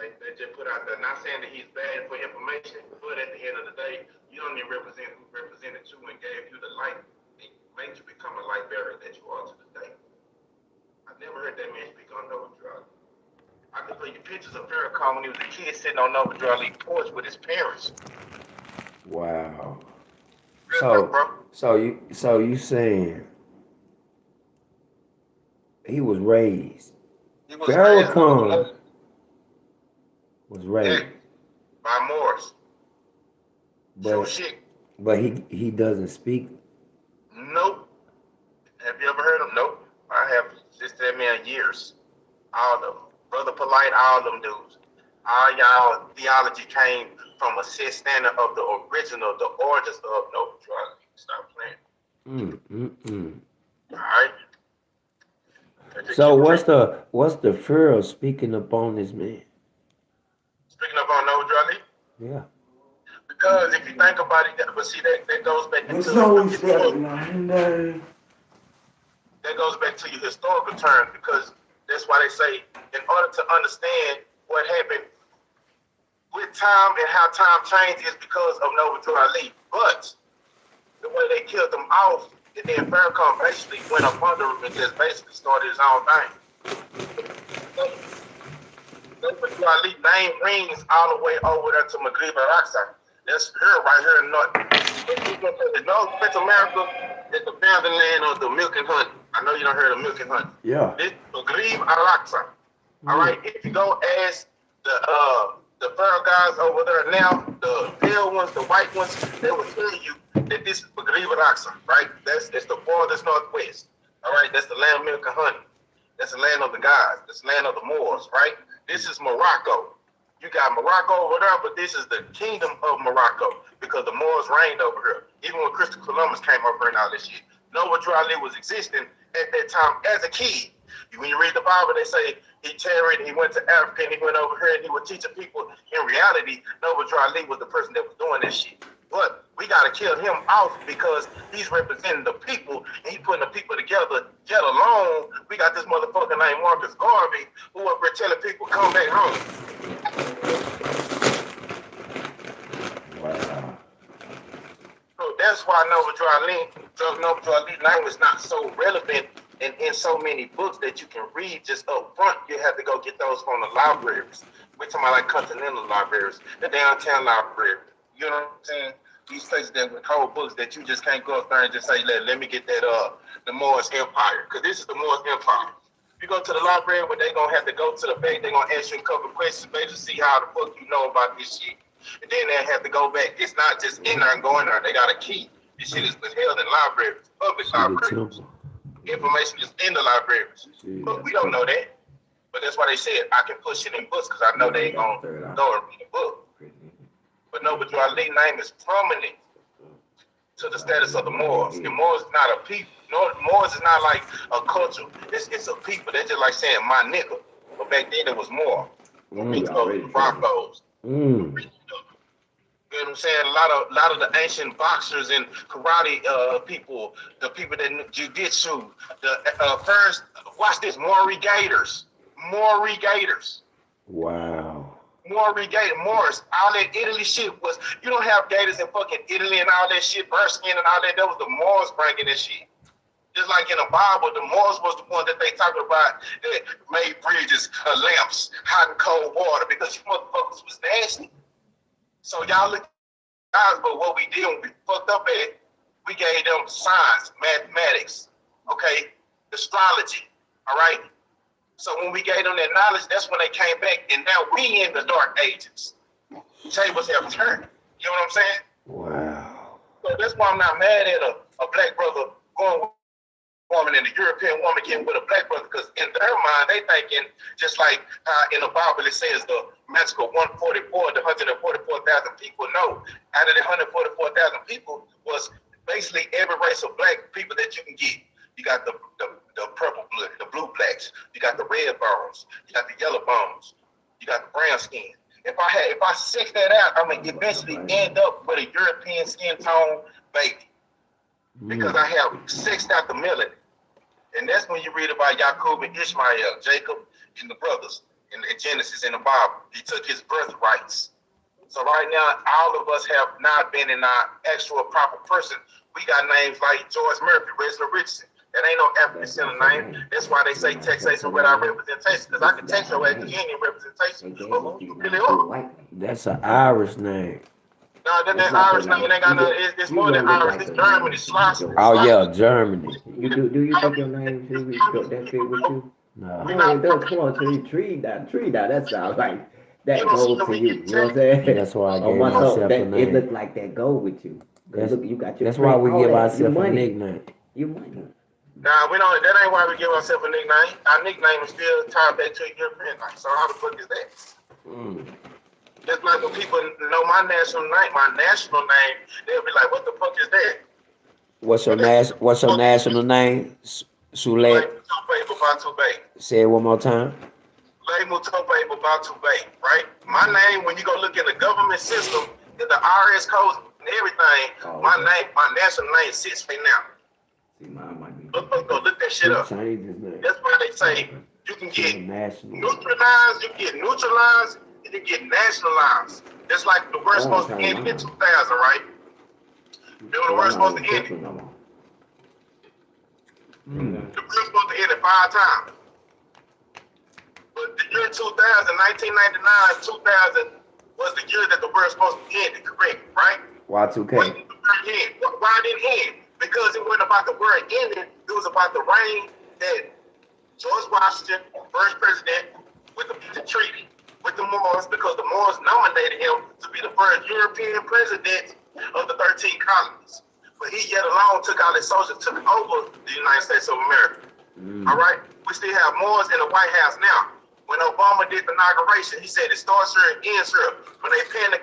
They just put out there, not saying that he's bad for information, but at the end of the day, you don't even represent who represented you and gave you the light, it made you become a light bearer that you are to this day. I never heard that man speak on Nova Drug. I can put you pictures of Farrakhan when he was a kid sitting on Nova Drug porch with his parents. Wow. Real talk, bro. So you saying he was raised? He was raised Farrakhan was yeah, raised, by Morris. Show but shit. he doesn't speak. Nope. Have you ever heard him? Nope. I have just that man years. All of them. Brother Polite, all of them dudes. All y'all theology came from a set standard of the original, the origins of no drug. Stop playing. Mm. All right? Just So keep it real. what's the fear of speaking upon this man? Speaking up on no drug, Yeah. because if you think about it, but see, that goes back into that goes back to your historical terms because that's why they say in order to understand what happened with time and how time changed is because of Novator Ali. But the way they killed him off, and then Farrakhan basically went up under him and just basically started his own thing. Novator Ali name rings all the way over there to Maghreb al-Aqsa. That's her right here in North Central America is the founding land of the milk and honey. I know you don't heard of milk and honey. Yeah. This Maghreb al-Aqsa. All right, if you go ask the fur guys over there now, the pale ones, the white ones, they will tell you that this is Maghreb al-Aqsa, right? It's the farthest northwest. All right, that's the land of milk and honey. That's the land of the gods. That's the land of the Moors, right? This is Morocco. You got Morocco over there, but this is the kingdom of Morocco because the Moors reigned over here. Even when Christopher Columbus came over and all this shit. Noah Drali was existing at that time as a kid. When you read the Bible, they say he tarried, he went to Africa, and he went over here, and he was teaching people. In reality, Noah Drali was the person that was doing this shit. But we got to kill him off because he's representing the people, and he putting the people together, yet alone. We got this motherfucker named Marcus Garvey, who up here telling people, come back home. Wow. So that's why Nova Drali name is not so relevant and in so many books that you can read just up front. You have to go get those from the libraries. We're talking about like continental libraries, the downtown library. You know what I'm saying? These places that would hold books that you just can't go up there and just say, let me get that the Moorish Empire. Because this is the Moorish Empire. You go to the library where they're gonna have to go to the bank, they're gonna ask you a couple of questions, basically see how the fuck you know about this shit. And then they have to go back. It's not just in there and going there. They got a key. This shit is withheld in libraries, public libraries. Information is in the libraries. But we don't know that. But that's why they said I can push it in books because I know they ain't gonna go and read the book. But no, but your name is prominent to the status of the Moors. The Moors is not a people. No, Moors is not like a culture. It's a people. They're just like saying my nigga. But back then it was more. Broncos. You know what I'm saying? A lot of the ancient boxers and karate people, the people that knew jiu-jitsu, the first, watch this, Maury Gators. Wow. Maury Gator, Morris, all that Italy shit was, you don't have gators in fucking Italy and all that shit, bird skin and all that. That was the Moors bringing this shit. Just like in the Bible, the Moors was the one that they talked about that made bridges, lamps, hot and cold water because you motherfuckers was nasty. So y'all look at but what we did when we fucked up at it, we gave them science, mathematics, okay, astrology, all right? So when we gave them that knowledge, that's when they came back, and now we in the dark ages. Tables have turned. You know what I'm saying? Wow. So that's why I'm not mad at a black brother going with a woman and a European woman getting with a black brother, because in their mind, they thinking just like in the Bible it says the magical 144, the 144,000 people. No, out of the 144,000 people was basically every race of black people that you can get. You got the purple blood, the blue blacks. You got the red bones. You got the yellow bones. You got the brown skin. If I sex that out, I'm gonna eventually end up with a European skin tone baby because I have sexed out the melanin. And that's when you read about Yaqub and Ishmael, Jacob and the brothers. in Genesis in the Bible. He took his birthrights. So right now, all of us have not been in our actual proper person. We got names like George Murphy, Reginald Richardson. That ain't no African center name. That's why they say taxation without representation. Because I can tax your ass because you ain't in representation of who you really are. That's an Irish name. No, that Irish name ain't got no. It's more than Irish. It's German. It's Slosh. Oh yeah, Germany. Do you think your name that fit with you? No. No, it does. Come on, tree dot. That sounds like that goes to you. You know what I'm saying? That's why I On gave my soul, myself a that it name. looked like that go with you. Look, you got your That's why we all give that. ourselves Your a money. nickname. Your money. Nah, we don't. That ain't why we give ourselves a nickname. Our nickname is still tied back to a European name. So how the fuck is that? Just like when people know my national name, they'll be like, "What the fuck is that?" What's your national name? Sule. Say it one more time. Right? My name, when you go look in the government system, in the IRS codes and everything, my national name sits right now. See, mine might be. Look that shit up. That's why they say you can get neutralized, and you get nationalized. Just like the word supposed to end in 2000, right? Remember the word supposed to end? The word supposed to end it 5 times. But the year 2000, 1999, 2000 was the year that the word supposed to end it, correct, right? Y2K. Why didn't it end? Because it wasn't about the word ending, it was about the reign that George Washington, first president, with the treaty with the Moors, because the Moors nominated him to be the first European president of the 13 colonies. But he yet alone took out his soldiers, took over the United States of America. All right? We still have Moors in the White House now. When Obama did the inauguration, he said it starts here and ends here. When they pan the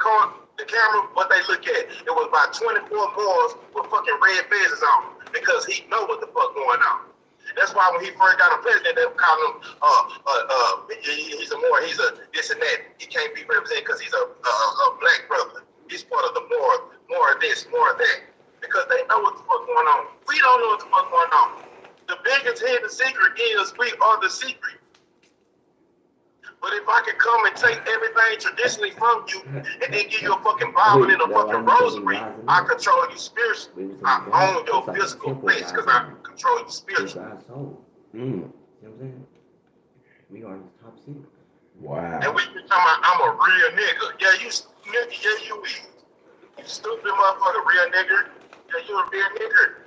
camera, what they look at, it was about 24 Moors with fucking red faces on, because he know what the fuck going on. That's why when he first got a president, they called him, he's a Moor, he's a this and that. He can't be represented because he's a black brother. He's part of the more of this, more of that. Because they know what the fuck going on. We don't know what the fuck going on. The biggest hidden secret is we are the secret. But if I could come and take everything traditionally from you and then give you a fucking Bible and a fucking rosary, I control you spiritually. I own your physical place because I control you spiritually. You know what I'm saying? We are the top secret. Wow. And we be talking about I'm a real nigga. Yeah, you nigga, yeah, you is. You stupid motherfucker, real nigga. Yeah, you a real nigga.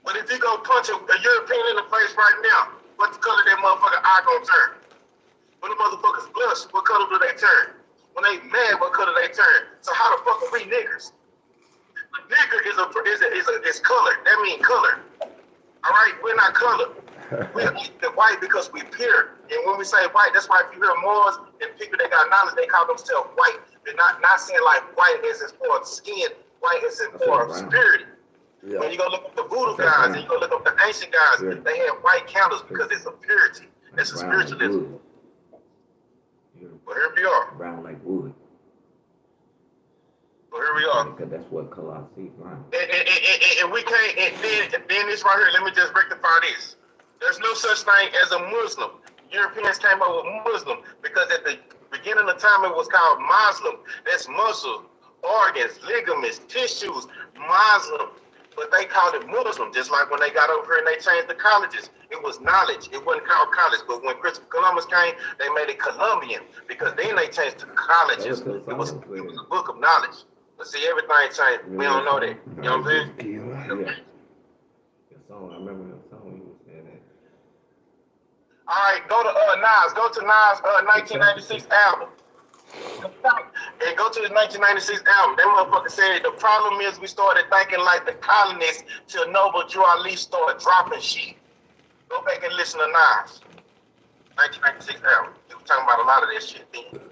But if you go punch a European in the face right now, what the color that motherfucker eye gonna turn? When the motherfuckers blush, what color do they turn? When they mad, what color they turn? So how the fuck are we niggers? A nigger is color. That means color. All right, we're not color. We're white because we pure. And when we say white, that's why if you hear Moors and people that got knowledge, they call themselves white. They're not saying like white as in for skin, white as in for spirit. Yeah. When you go look up the voodoo guys and you go look up the ancient guys, they have white candles because it's a purity. It's a spiritualism. But here we are. Brown like wood. But here we are. Because that's what color I see, right? And we can't, and then this right here, let me just rectify this. There's no such thing as a Muslim. Europeans came up with Muslim because at the beginning of time it was called Muslim. That's muscle, organs, ligaments, tissues, Muslim. But they called it Muslim, just like when they got over here and they changed the colleges. It was knowledge. It wasn't called college. But when Christopher Columbus came, they made it Columbian because then they changed to colleges. It was a book of knowledge. But see, everything changed. We don't know that. You know what I'm saying? Yeah. The song, I remember that song he was saying that. All right, go to Nas. Go to Nas' 1996 album. And go to his 1996 album. That motherfucker said the problem is we started thinking like the colonists till Noble Drew Ali started dropping shit. Go back and listen to Nas. 1996 album. He was talking about a lot of that shit then.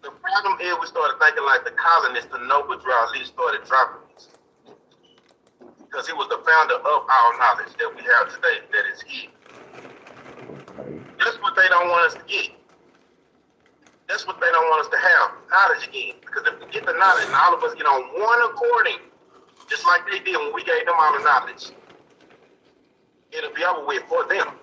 The problem is we started thinking like the colonists till Noble Drew Ali started dropping this. Because he was the founder of our knowledge that we have today, that is he. That's what they don't want us to get. That's what they don't want us to have, knowledge again. Because if we get the knowledge and all of us get on one according, just like they did when we gave them all the knowledge, it'll be over with for them.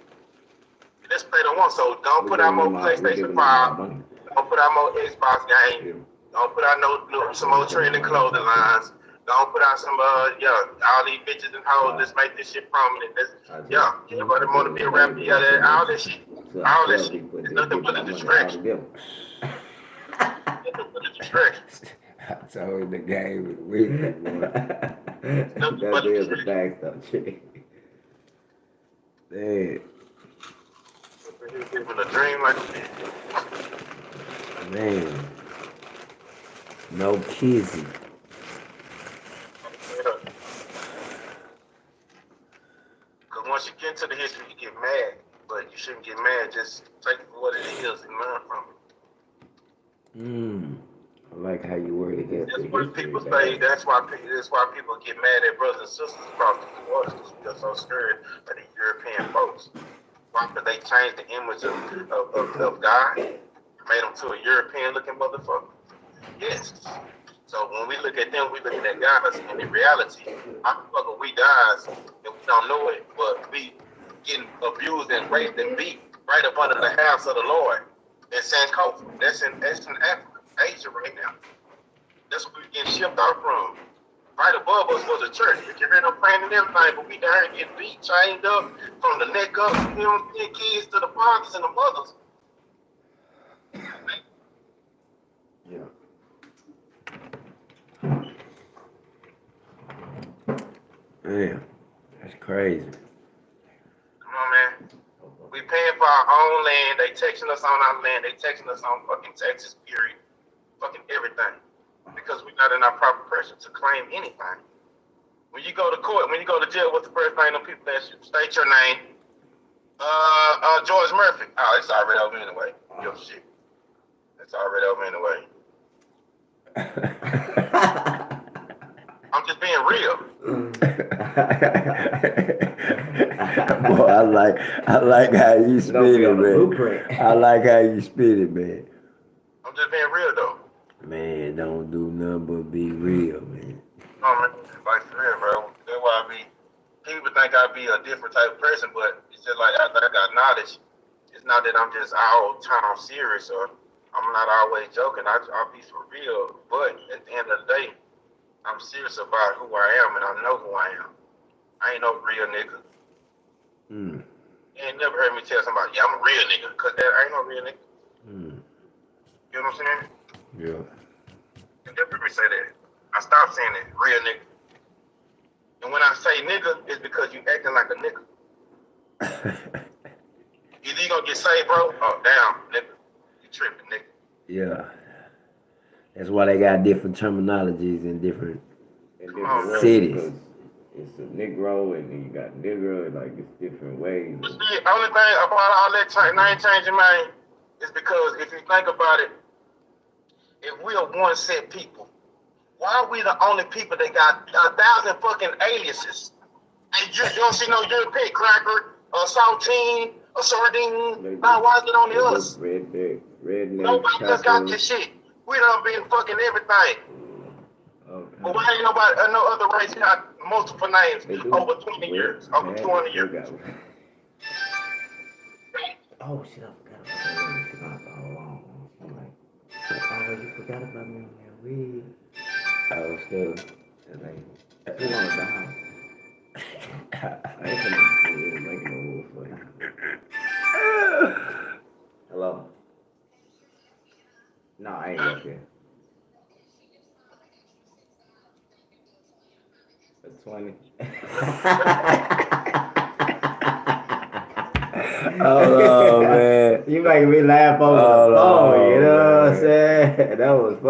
just play the one. So don't put out more PlayStation 5. Don't put out more Xbox games. Yeah. Don't put out some more trending clothing lines. Don't put out some all these bitches and hoes. Let's make this shit prominent. Everybody want to be a rapper. All that shit. All that shit. It's nothing but a distraction. Nothing but a distraction. I told the game was weird. That is a fact though, chick. Man. Living a dream like that. Man. No kizzy. Because once you get into the history, you get mad. But you shouldn't get mad. Just take it for what it is and learn from it. I like how you worded that. That's what people say. That's why people get mad at brothers and sisters across the waters, because we are so scared of the European folks. Why? Because they changed the image of God, made them to a European-looking motherfucker. Yes. So when we look at them, we looking at guys, and in reality, how the fuck are we guys and we don't know it, but we getting abused and raped and beat right up under the house of the Lord in Sankofa. That's in Africa. Asia right now. That's where we're getting shipped out from. Right above us was a church. You can hear them praying and everything, but we down here getting beat, chained up, from the neck up, you know, kids to the fathers and the mothers. Yeah. Man, that's crazy. Come on, man. We paying for our own land. They taxing us on our land. They taxing us on fucking Texas, period. Fucking everything, because we're not in our proper pressure to claim anything. When you go to court, when you go to jail, what's the first thing them people ask you? State your name. George Murphy. Oh, it's already over anyway. Yo, shit. It's already over anyway. I'm just being real. Boy, I like how you spit it, man. I like how you spit it, man. I'm just being real though. Man, don't do nothing but be real, man. No, man, like for real, bro. That's why people think I be a different type of person, but it's just like after I got knowledge, it's not that I'm just all time serious or I'm not always joking. I'll be for real, but at the end of the day, I'm serious about who I am and I know who I am. I ain't no real nigga. You ain't never heard me tell somebody, yeah, I'm a real nigga, because I ain't no real nigga. You know what I'm saying? Yeah. You never heard me say that. I stopped saying it, real nigga. And when I say nigga, it's because you acting like a nigga. Either you gonna get saved, bro, or down, nigga. You tripping, nigga. Yeah. That's why they got different terminologies in different cities. It's a Negro, and then you got nigger, like it's different ways. See, the only thing about all that name changing, man, is because if you think about it, if we are one set people, why are we the only people that got 1,000 fucking aliases? And you don't see no European cracker, a saltine, a sardine. Now why is it only us? Redneck. Nobody else got this shit. We done been fucking everything. Okay. But why ain't nobody, no other race got multiple names over 20 years? Over 20 years. Oh shit, I forgot about that. You forgot about me on that weed. I was still like, who wanted the house? I ain't gonna make no move for you. Hello? No, I ain't up here. The 20. Oh man. You making me laugh over the phone, you know what I'm saying? That was funny.